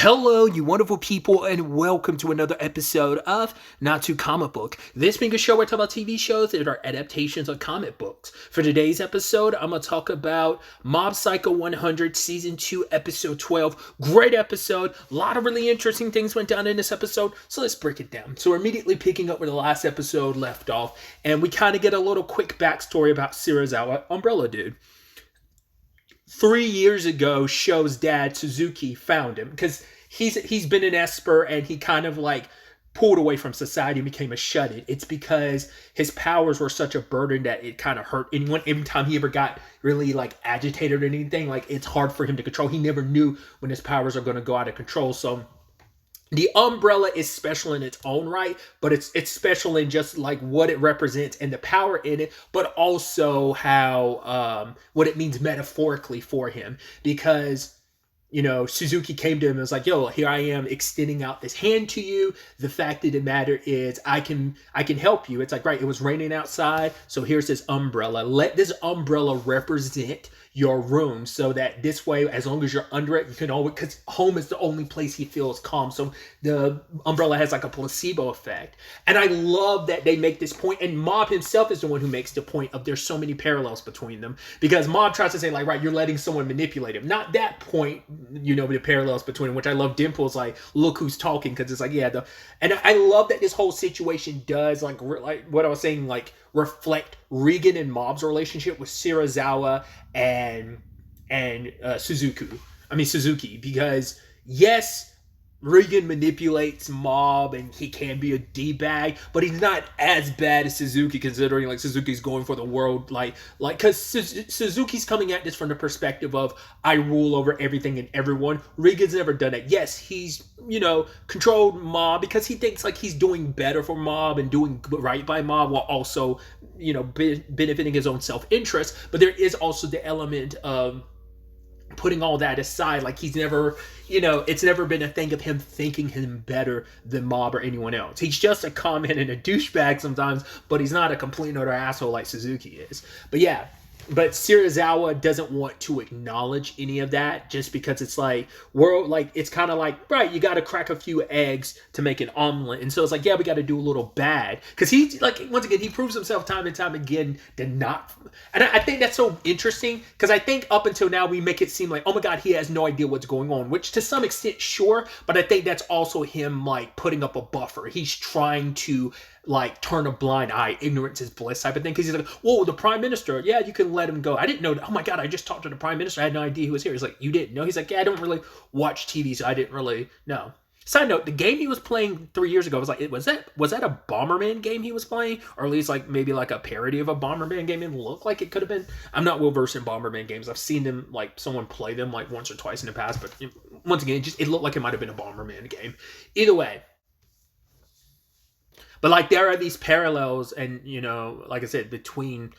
Hello, you wonderful people, and welcome to another episode of Not Too Comic Book. This being a show where I talk about TV shows that are adaptations of comic books. For today's episode, I'm going to talk about Mob Psycho 100 Season 2, Episode 12. Great episode. A lot of really interesting things went down in this episode, so let's break it down. So we're immediately picking up where the last episode left off, and we kind of get a little quick backstory about Shirazawa, Umbrella Dude. 3 years ago, Sho's dad, Suzuki, found him because he's been an Esper and he kind of like pulled away from society and became a shut-in. It's because his powers were such a burden that it kind of hurt anyone. Every time he ever got really like agitated or anything, like it's hard for him to control. He never knew when his powers are going to go out of control. So the umbrella is special in its own right, but it's special in just like what it represents and the power in it, but also how what it means metaphorically for him. Because Suzuki came to him and was like, "Yo, here I am extending out this hand to you. The fact of the matter is, I can help you." It's like, right, it was raining outside, so here's this umbrella. Let this umbrella represent your room, so that this way, as long as you're under it, you can always, because home is the only place he feels calm. So the umbrella has like a placebo effect. And I love that they make this point, and Mob himself is the one who makes the point of there's so many parallels between them, because Mob tries to say like, right, you're letting someone manipulate him. Not that point, the parallels between them, which I love. Dimple's like, look who's talking, because it's like, yeah, and I love that this whole situation does like what I was saying, like reflect Regan and Mob's relationship with Shirazawa and Suzuki, because yes, Regan manipulates Mob and he can be a D-bag, but he's not as bad as Suzuki, considering like Suzuki's going for the world, like because Suzuki's coming at this from the perspective of I rule over everything and everyone. Regan's never done it. Yes, he's controlled Mob because he thinks like he's doing better for Mob and doing right by Mob while also benefiting his own self-interest. But there is also the element of putting all that aside. Like he's never, it's never been a thing of him thinking him better than Mob or anyone else. He's just a comment and a douchebag sometimes, but he's not a complete and utter asshole like Suzuki is. But yeah, but Shirazawa doesn't want to acknowledge any of that, just because it's like, it's kind of like, right, you got to crack a few eggs to make an omelet. And so it's like, yeah, we got to do a little bad. Because he, like, once again, he proves himself time and time again to not. And I think that's so interesting, because I think up until now we make it seem like, oh my God, he has no idea what's going on, which to some extent, sure. But I think that's also him, like, putting up a buffer. He's trying to like turn a blind eye, ignorance is bliss type of thing, because he's like, whoa, the prime minister, yeah, you can let him go. I didn't know. Oh my God, I just talked to the prime minister, I had no idea he was here. He's like, you didn't know? He's like, yeah, I don't really watch TV, so I didn't really know. Side note, the game he was playing 3 years ago, was like, was that a Bomberman game he was playing, or at least like maybe like a parody of a Bomberman game? It looked like it could have been. I'm not well versed in Bomberman games. I've seen them, like someone play them like once or twice in the past, but once again, it looked like it might have been a Bomberman game. Either way. But like there are these parallels, and like I said, between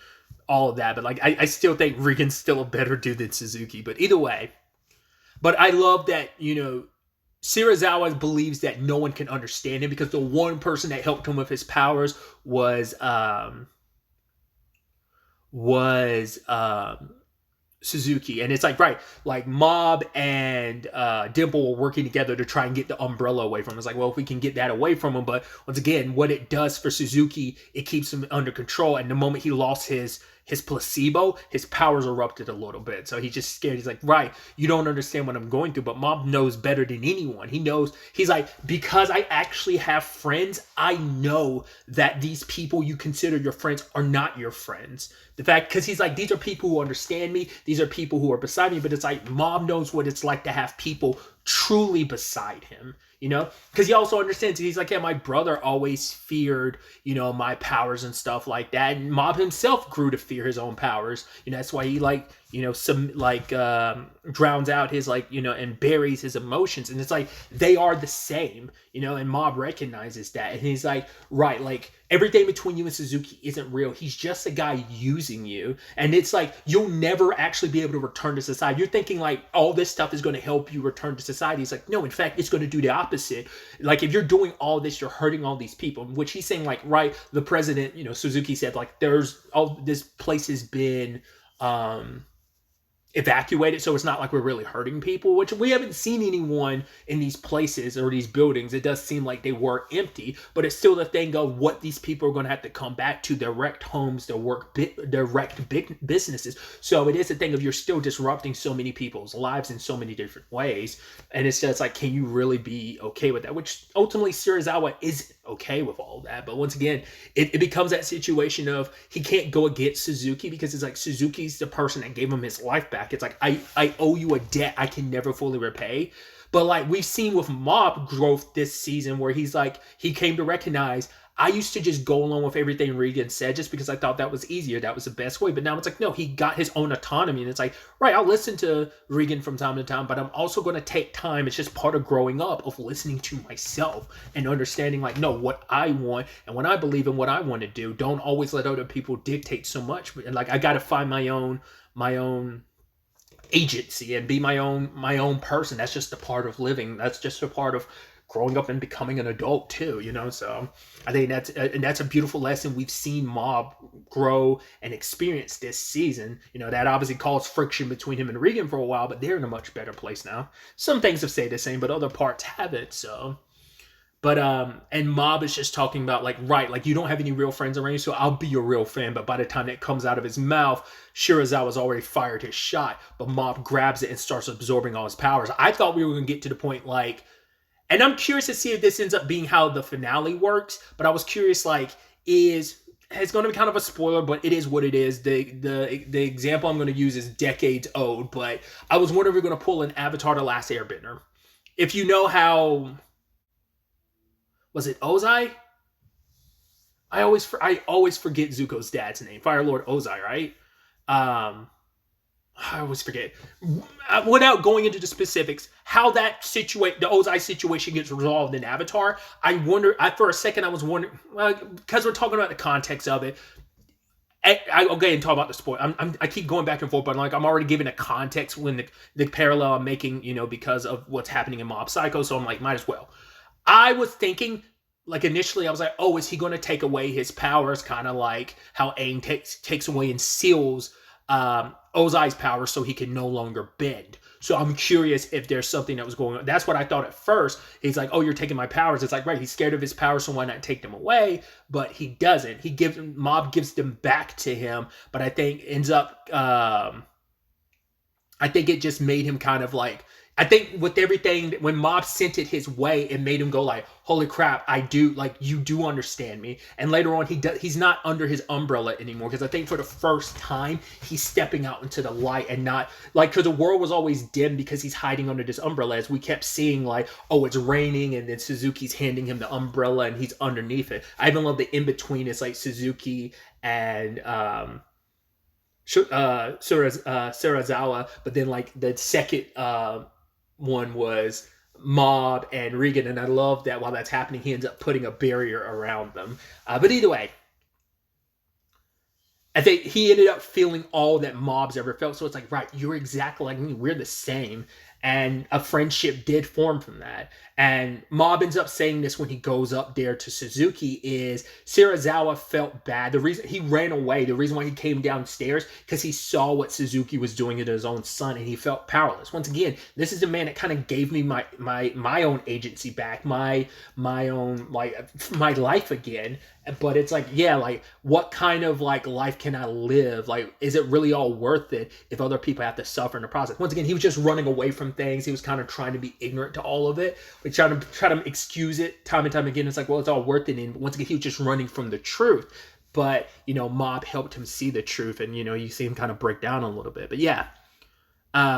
all of that. But like I still think Regan's still a better dude than Suzuki. But either way, but I love that Shirazawa believes that no one can understand him, because the one person that helped him with his powers was Suzuki. And it's like, right, like Mob and Dimple were working together to try and get the umbrella away from him. It's like, well, if we can get that away from him. But once again, what it does for Suzuki, it keeps him under control. And the moment he lost his placebo, his powers erupted a little bit. So he's just scared. He's like, right, you don't understand what I'm going through, but Mob knows better than anyone. He knows. He's like, because I actually have friends, I know that these people you consider your friends are not your friends. The fact, because he's like, these are people who understand me. These are people who are beside me. But it's like, Mob knows what it's like to have people truly beside him, because he also understands. He's like, yeah, my brother always feared, my powers and stuff like that. And Mob himself grew to fear his own powers. That's why he drowns out his and buries his emotions. And it's like, they are the same, and Mob recognizes that. And he's like, right, like everything between you and Suzuki isn't real. He's just a guy using you. And it's like, you'll never actually be able to return to society. You're thinking like all this stuff is going to help you return to society. He's like, no, in fact, it's going to do the opposite. Like if you're doing all this, you're hurting all these people, which he's saying like, right, the president, Suzuki said like, there's all this place has been, evacuated, so it's not like we're really hurting people, which we haven't seen anyone in these places or these buildings. It does seem like they were empty, but it's still the thing of what these people are going to have to come back to, their wrecked homes, their wrecked big businesses. So it is a thing of you're still disrupting so many people's lives in so many different ways, and it's just like, can you really be okay with that? Which ultimately Serizawa isn't okay with all of that. But once again, it becomes that situation of he can't go against Suzuki, because it's like Suzuki's the person that gave him his life back. It's like, I owe you a debt I can never fully repay. But like we've seen with Mob growth this season, where he's like, he came to recognize, I used to just go along with everything Regan said just because I thought that was easier. That was the best way. But now it's like, no, he got his own autonomy. And it's like, right, I'll listen to Regan from time to time, but I'm also going to take time. It's just part of growing up, of listening to myself and understanding, like, no, what I want and when I believe in what I want to do, don't always let other people dictate so much. And like, I got to find my own agency and be my own person. That's just a part of living. That's just a part of growing up and becoming an adult too, you know. So I think that's a beautiful lesson we've seen Mob grow and experience this season. You know, that obviously caused friction between him and Regan for a while, but they're in a much better place now. Some things have stayed the same, but other parts haven't. So but and Mob is just talking about like, right, like you don't have any real friends around you, so I'll be your real fan. But by the time that comes out of his mouth, Shirazawa's already fired his shot, but Mob grabs it and starts absorbing all his powers. I thought we were gonna get to the point like, and I'm curious to see if this ends up being how the finale works, but I was curious, like, it's going to be kind of a spoiler, but it is what it is. The example I'm going to use is decades old, but I was wondering if we're going to pull an Avatar: The Last Airbender. If you know how, was it Ozai? I always forget Zuko's dad's name, Fire Lord Ozai, right? I always forget. Without going into the specifics, how that the Ozai situation gets resolved in Avatar, I wonder. For a second, I was wondering, because we're talking about the context of it. I'll go ahead and talk about the spoil. I keep going back and forth, but like I'm already giving a context when the parallel I'm making, you know, because of what's happening in Mob Psycho. So I'm like, might as well. I was thinking, like initially, I was like, oh, is he going to take away his powers, kind of like how Aang takes away and seals Ozai's power so he can no longer bend. So I'm curious if there's something that was going on. That's what I thought at first. He's like, oh, you're taking my powers. It's like, right, he's scared of his powers, so why not take them away? But he doesn't. Mob gives them back to him, but I think ends up, I think it just made him kind of like, I think with everything, when Mob sent it his way, it made him go like, holy crap, you do understand me. And later on, he's not under his umbrella anymore, because I think for the first time, he's stepping out into the light and not, like, because the world was always dim because he's hiding under this umbrella, as we kept seeing, like, oh, it's raining, and then Suzuki's handing him the umbrella, and he's underneath it. I even love the in-between. It's like Suzuki and Serizawa, but then like the second one was Mob and Regan, and I love that while that's happening, he ends up putting a barrier around them. But either way, I think he ended up feeling all that Mob's ever felt. So it's like, right, you're exactly like me. We're the same. And a friendship did form from that. And Mob ends up saying this when he goes up there to Suzuki is Serizawa felt bad. The reason he ran away, the reason why he came downstairs, because he saw what Suzuki was doing to his own son, and he felt powerless. Once again, this is the man that kind of gave me my own agency back, my own, like, my life again. But it's like, yeah, like, what kind of like life can I live? Like, is it really all worth it if other people have to suffer in the process? Once again, he was just running away from things. He was kind of trying to be ignorant to all of it. We try to excuse it time and time again. It's like, well, it's all worth it. And once again, he was just running from the truth. But, you know, Mob helped him see the truth, and, you know, you see him kind of break down a little bit. But yeah,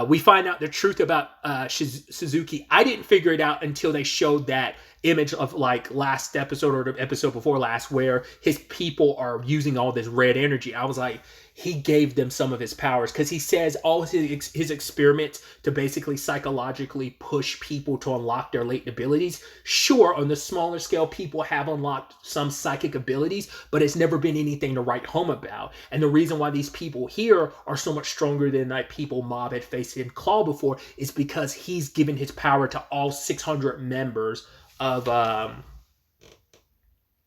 we find out the truth about Suzuki. I didn't figure it out until they showed that image of like last episode or the episode before last, where his people are using all this red energy. I was like, he gave them some of his powers, because he says all his experiments to basically psychologically push people to unlock their latent abilities. Sure, on the smaller scale, people have unlocked some psychic abilities, but it's never been anything to write home about. And the reason why these people here are so much stronger than like people Mob had faced in Claw before is because he's given his power to all 600 members of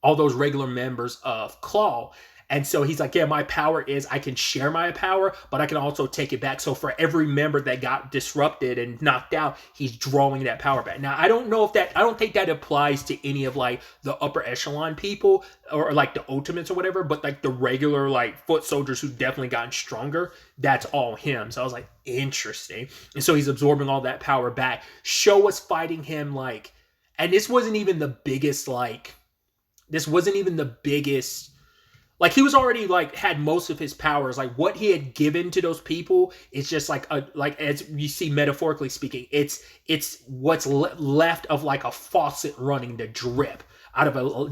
all those regular members of Claw. And so he's like, yeah, my power is I can share my power, but I can also take it back. So for every member that got disrupted and knocked out, he's drawing that power back. Now, I don't think that applies to any of like the upper echelon people or like the ultimates or whatever, but like the regular like foot soldiers who definitely gotten stronger, that's all him. So I was like, interesting. And so he's absorbing all that power back. Show was fighting him like, and this wasn't even the biggest, like he was already like had most of his powers. Like what he had given to those people is just like as you see metaphorically speaking, it's what's left of like a faucet running to drip out of a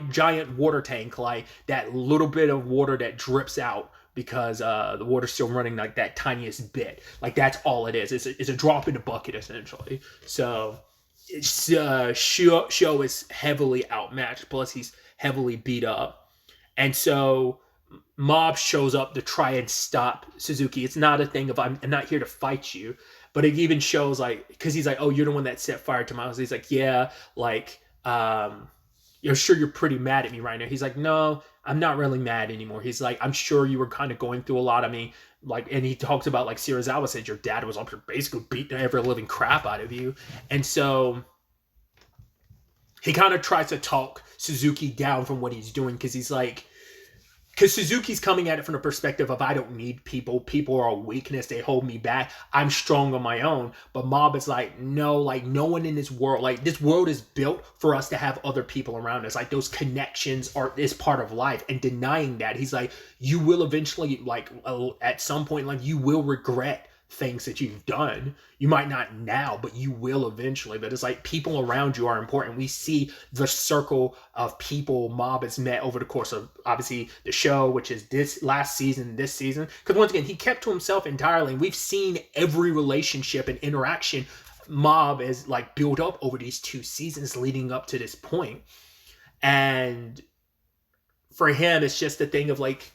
giant water tank, like that little bit of water that drips out because the water's still running like that tiniest bit. Like that's all it is. It's a drop in the bucket essentially. So it's Sho is heavily outmatched. Plus he's heavily beat up. And so Mob shows up to try and stop Suzuki. It's not a thing of I'm not here to fight you, but it even shows like, because he's like, oh, you're the one that set fire to my house. He's like, yeah, like you're sure you're pretty mad at me right now. He's like, no, I'm not really mad anymore. He's like, I'm sure you were kind of going through a lot. I mean, like, and he talks about like Serizawa said your dad was up here basically beating every living crap out of you. And so he kind of tries to talk Suzuki down from what he's doing because he's like, because Suzuki's coming at it from the perspective of I don't need people. People are a weakness. They hold me back. I'm strong on my own. But Mob is like, no, like no one in this world, like this world is built for us to have other people around us. Like those connections is part of life. And denying that, he's like, you will eventually, like at some point, like you will regret things that you've done. You might not now, but you will eventually. But it's like people around you are important. We see the circle of people Mob has met over the course of obviously the show, which is this last season, this season. Because once again, he kept to himself entirely. And we've seen every relationship and interaction Mob has like built up over these 2 seasons leading up to this point. And for him, it's just a thing of like,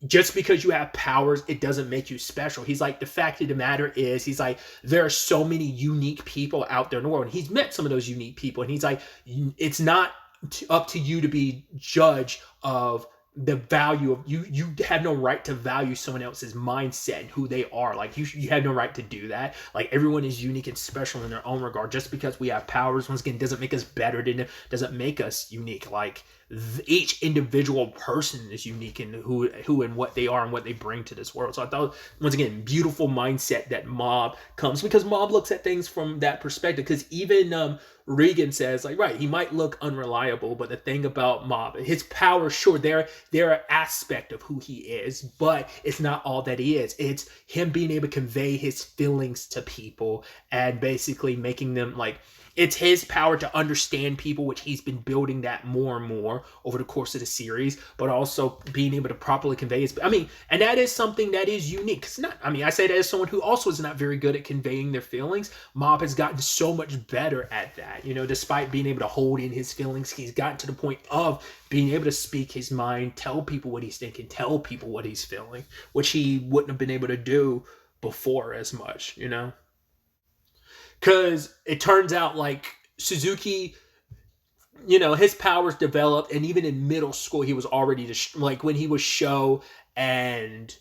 just because you have powers, it doesn't make you special. He's like, the fact of the matter is, he's like, there are so many unique people out there in the world. And he's met some of those unique people. And he's like, it's not up to you to be judge of the value of you. You have no right to value someone else's mindset and who they are. Like you have no right to do that. Like everyone is unique and special in their own regard. Just because we have powers, once again, doesn't make us better than it, doesn't make us unique. Like each individual person is unique in who and what they are and what they bring to this world. So I thought, once again, beautiful mindset that Mob comes, because Mob looks at things from that perspective. Because even Regan says, like, right, he might look unreliable, but the thing about Mob, his powers, sure, they're an aspect of who he is, but it's not all that he is. It's him being able to convey his feelings to people and basically making them like, it's his power to understand people, which he's been building that more and more over the course of the series, but also being able to properly convey his, I mean, and that is something that is unique. It's not, I mean, I say that as someone who also is not very good at conveying their feelings. Mob has gotten so much better at that, you know, despite being able to hold in his feelings. He's gotten to the point of being able to speak his mind, tell people what he's thinking, tell people what he's feeling, which he wouldn't have been able to do before as much, you know? Because it turns out like Suzuki, you know, his powers developed, and even in middle school, he was already like when he was Sho and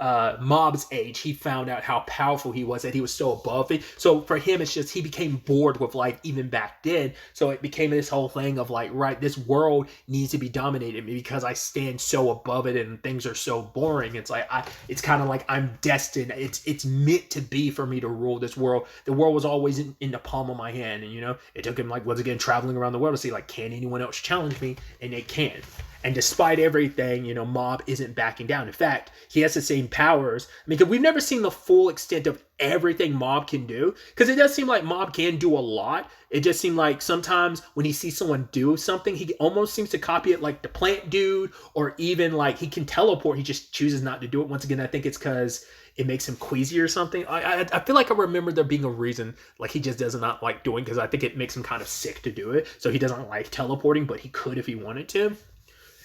Mob's age, he found out how powerful he was, that he was so above it. So for him, it's just he became bored with life even back then. So it became this whole thing of like, right, this world needs to be dominated because I stand so above it and things are so boring. It's like it's kind of like I'm destined. It's meant to be for me to rule this world. The world was always in the palm of my hand, and you know, it took him like once again traveling around the world to see like, can anyone else challenge me? And they can. And despite everything, you know, Mob isn't backing down. In fact, he has the same powers. I mean, because we've never seen the full extent of everything Mob can do. Because it does seem like Mob can do a lot. It just seemed like sometimes when he sees someone do something, he almost seems to copy it like the plant dude, or even like he can teleport. He just chooses not to do it. Once again, I think it's because it makes him queasy or something. I feel like I remember there being a reason, like he just does not like doing, because I think it makes him kind of sick to do it. So he doesn't like teleporting, but he could if he wanted to.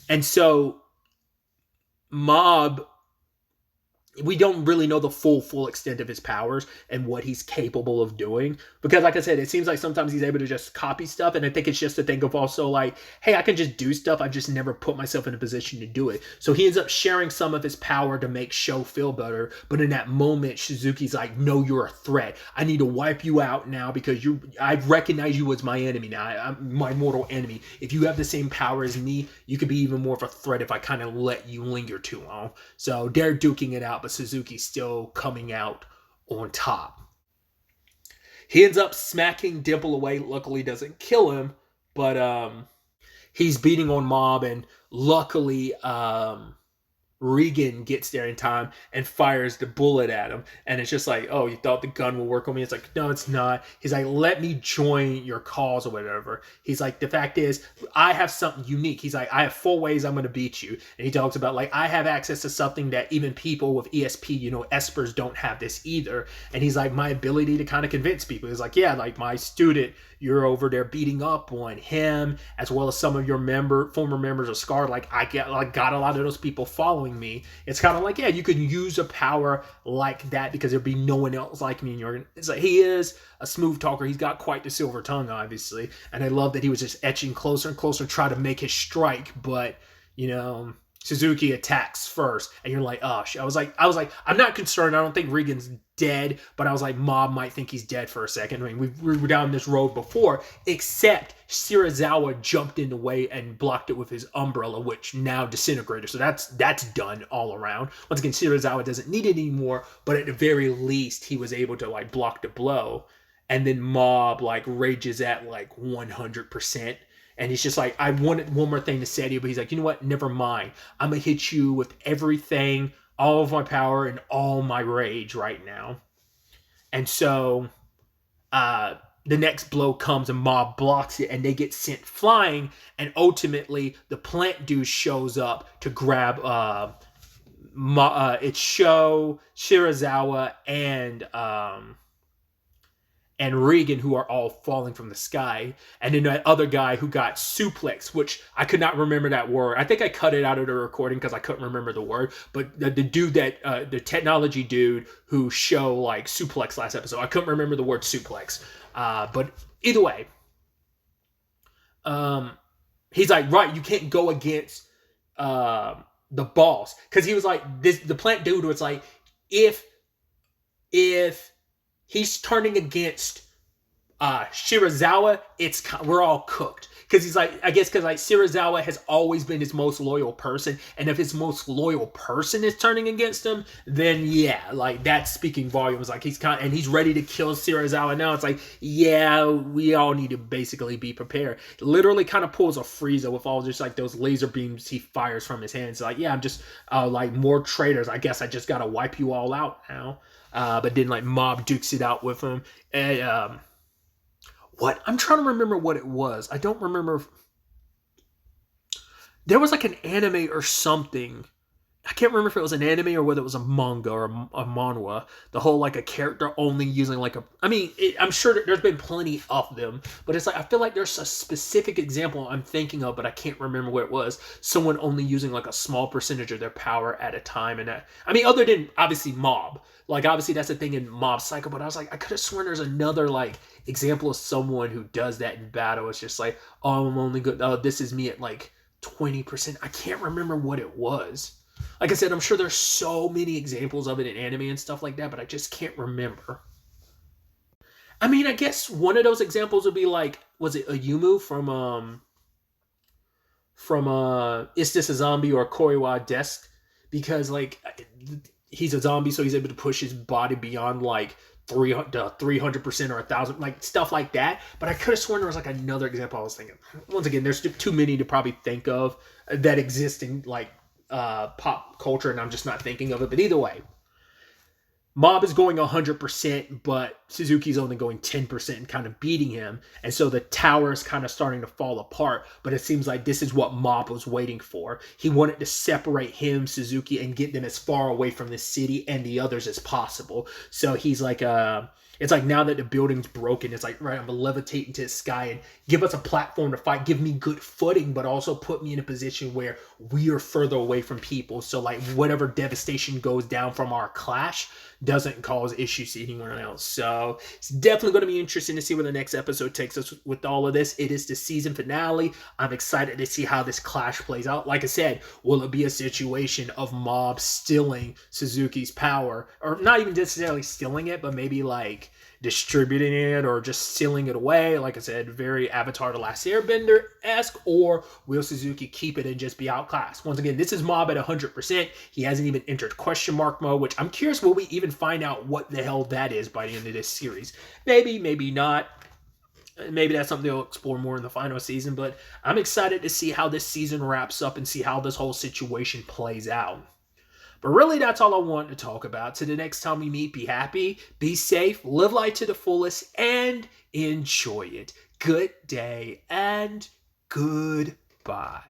And so Mob we don't really know the full extent of his powers and what he's capable of doing, because like I said, it seems like sometimes he's able to just copy stuff, and I think it's just a thing of also like, hey, I can just do stuff, I just never put myself in a position to do it. So he ends up sharing some of his power to make Sho feel better, but in that moment Suzuki's like, no, you're a threat, I need to wipe you out now because I recognize you as my enemy now. I'm my mortal enemy. If you have the same power as me, you could be even more of a threat if I kind of let you linger too long. So they're duking it out, but Suzuki's still coming out on top. He ends up smacking Dimple away. Luckily doesn't kill him, but he's beating on Mob, and luckily Regan gets there in time and fires the bullet at him. And it's just like, oh, you thought the gun will work on me? It's like, no, it's not. He's like, let me join your cause or whatever. He's like, the fact is, I have something unique. He's like, I have 4 ways I'm going to beat you. And he talks about, like, I have access to something that even people with ESP, espers don't have this either. And he's like, my ability to kind of convince people. He's like, yeah, like my student, you're over there beating up on him, as well as some of your former members of SCAR. Like, I got a lot of those people following me. It's kind of like, yeah, you could use a power like that because there'd be no one else like me in your. It's like, he is a smooth talker. He's got quite the silver tongue, obviously, and I love that he was just etching closer and closer, try to make his strike, but Suzuki attacks first, and you're like, oh, I was like, I'm not concerned. I don't think Regan's dead, but I was like, Mob might think he's dead for a second. I mean, we were down this road before, except Shirazawa jumped in the way and blocked it with his umbrella, which now disintegrated. So that's done all around. Once again, Shirazawa doesn't need it anymore, but at the very least, he was able to like block the blow. And then Mob like rages at like 100%. And he's just like, I wanted one more thing to say to you, but he's like, you know what? Never mind. I'm going to hit you with everything, all of my power, and all my rage right now. And so the next blow comes and Mob blocks it, and they get sent flying. And ultimately, the plant dude shows up to grab it's Sho, Shirazawa, and Regan, who are all falling from the sky. And then that other guy who got suplex, which I could not remember that word. I think I cut it out of the recording because I couldn't remember the word. But the dude that, the technology dude who Sho like suplex last episode, I couldn't remember the word suplex. But either way, he's like, right, you can't go against the boss. Because he was like, the plant dude was like, if he's turning against Shirazawa, we're all cooked. Because he's like, I guess because like Shirazawa has always been his most loyal person, and if his most loyal person is turning against him, then yeah, like that's speaking volumes. Like and he's ready to kill Shirazawa now. It's like, yeah, we all need to basically be prepared. Literally kind of pulls a Frieza with all just like those laser beams he fires from his hands. Like, yeah, I'm just like more traitors. I guess I just gotta wipe you all out now. But then like Mob dukes it out with him. And what? I'm trying to remember what it was. I don't remember. There was like an anime or something. I can't remember if it was an anime or whether it was a manga or a manhwa. The whole like a character only using like I'm sure there's been plenty of them, but it's like, I feel like there's a specific example I'm thinking of, but I can't remember what it was. Someone only using like a small percentage of their power at a time. And other than obviously Mob, like obviously that's a thing in Mob Psycho, but I was like, I could have sworn there's another like example of someone who does that in battle. It's just like, oh, I'm only good. Oh, this is me at like 20%. I can't remember what it was. Like I said, I'm sure there's so many examples of it in anime and stuff like that, but I just can't remember. I guess one of those examples would be like, was it Ayumu from Is This a Zombie or Koriwa Desk? Because like he's a zombie, so he's able to push his body beyond like 300% or 1,000, like stuff like that. But I could have sworn there was like another example I was thinking. Once again, there's too many to probably think of that exist in like pop culture, and I'm just not thinking of it. But either way, Mob is going 100%, but Suzuki's only going 10% and kind of beating him. And so the tower is kind of starting to fall apart, but it seems like this is what Mob was waiting for. He wanted to separate him, Suzuki, and get them as far away from the city and the others as possible. So he's like, It's like now that the building's broken, it's like, right, I'm gonna levitate into the sky and give us a platform to fight, give me good footing, but also put me in a position where we are further away from people. So like whatever devastation goes down from our clash doesn't cause issues to anyone else. So it's definitely going to be interesting to see where the next episode takes us with all of this. It is the season finale. I'm excited to see how this clash plays out. Like I said, will it be a situation of Mob stealing Suzuki's power, or not even necessarily stealing it, but maybe like distributing it or just stealing it away? Like I said, very Avatar The Last Airbender-esque. Or will Suzuki keep it and just be outclassed? Once again, this is Mob at 100%. He hasn't even entered question mark mode, which I'm curious, will we even find out what the hell that is by the end of this series? Maybe, maybe not. Maybe that's something they'll explore more in the final season, but I'm excited to see how this season wraps up and see how this whole situation plays out. But really, that's all I wanted to talk about. Till the next time we meet, be happy, be safe, live life to the fullest, and enjoy it. Good day and goodbye.